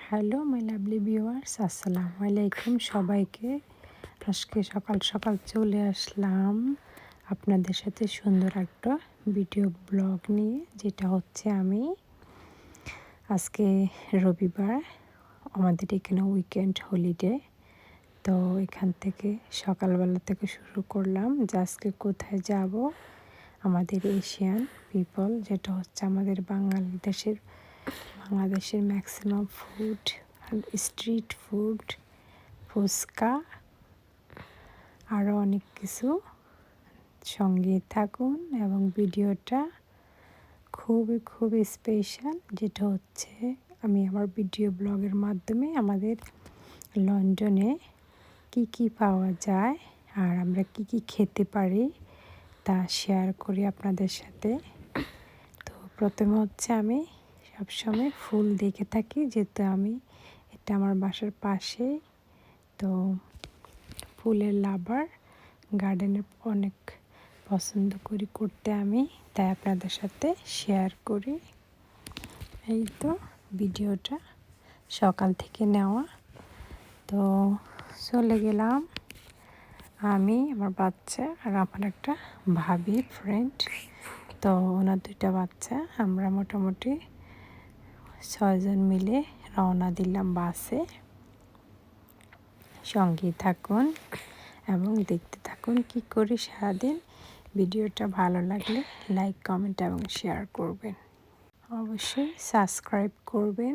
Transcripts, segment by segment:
Hello my lovely viewers, আসসালামু আলাইকুম সবাইকে। আজকে সকাল সকাল চলে আসলাম আপনাদের সাথে সুন্দর একটা ভিডিও ব্লগ নিয়ে, যেটা হচ্ছে আমি আজকে রবিবার, আমাদের এখানে উইকেন্ড হলিডে। তো এখান থেকে সকালবেলা থেকে শুরু করলাম যে আজকে কোথায় যাব। আমাদের এশিয়ান পিপল, যেটা হচ্ছে আমাদের বাংলাদেশের maximum food, street food, fuchka, আরও অনেক কিছু। সঙ্গে থাকুন এবং ভিডিওটা খুবই স্পেশাল, যেটা হচ্ছে আমি আমার ভিডিও ব্লগের মাধ্যমে আমাদের লন্ডনে কি পাওয়া যায় আর আমরা কি খেতে পারি তা শেয়ার করি আপনাদের সাথে। তো প্রথমে হচ্ছে আমি সবসময় ফুল দেখে থাকি, যেহেতু এটা আমার বাসার পাশে। তো ফুলের লাভার, গার্ডেনের অনেক পছন্দ করি করতে আমি, তাই আপনাদের সাথে শেয়ার করি। এই তো ভিডিওটা সকাল থেকে নেওয়া। তো চলে গেলাম আমি, আমার বাচ্চা আর আমার একটা ভাবির ফ্রেন্ড। তো ওনার দুইটা বাচ্চা, আমরা মোটামুটি 6 জন মিলে রওনা দিলাম বাসে। সঙ্গেই থাকুন এবং দেখতে থাকুন কি করি সারাদিন। ভিডিওটা ভালো লাগলে লাইক, কমেন্ট এবং শেয়ার করবেন। অবশ্যই সাবস্ক্রাইব করবেন।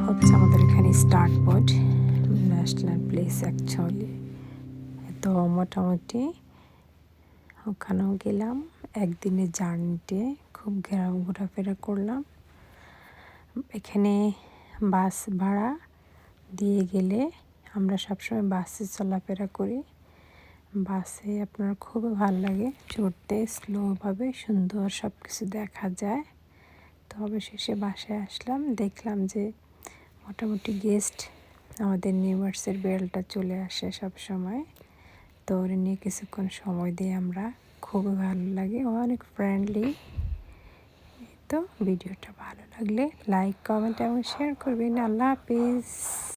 হচ্ছে আমাদের এখানে start point, national place actually. তো মোটামুটি ওখানেও গেলাম, একদিনের জার্নিতে খুব ঘোরাফেরা করলাম। এখানে বাস ভাড়া দিয়ে গেলে আমরা সবসময় বাসে চলাফেরা করি, বাসে আপনার খুবই ভালো লাগে চড়তে, স্লোভাবে সুন্দর সব কিছু দেখা যায়। তো অবশেষে বাসায় আসলাম, দেখলাম যে মোটামুটি গেস্ট আমাদের নিউয়ার্সের বেলটা চলে আসে সব সময়। তো ওরে নিয়ে কিছুক্ষণ সময় দিয়ে আমরা, খুবই ভালো লাগে, অনেক ফ্রেন্ডলি। তো ভিডিওটা ভালো লাগলে লাইক, কমেন্ট এবং শেয়ার করবেন। আল্লাহ হাফিজ।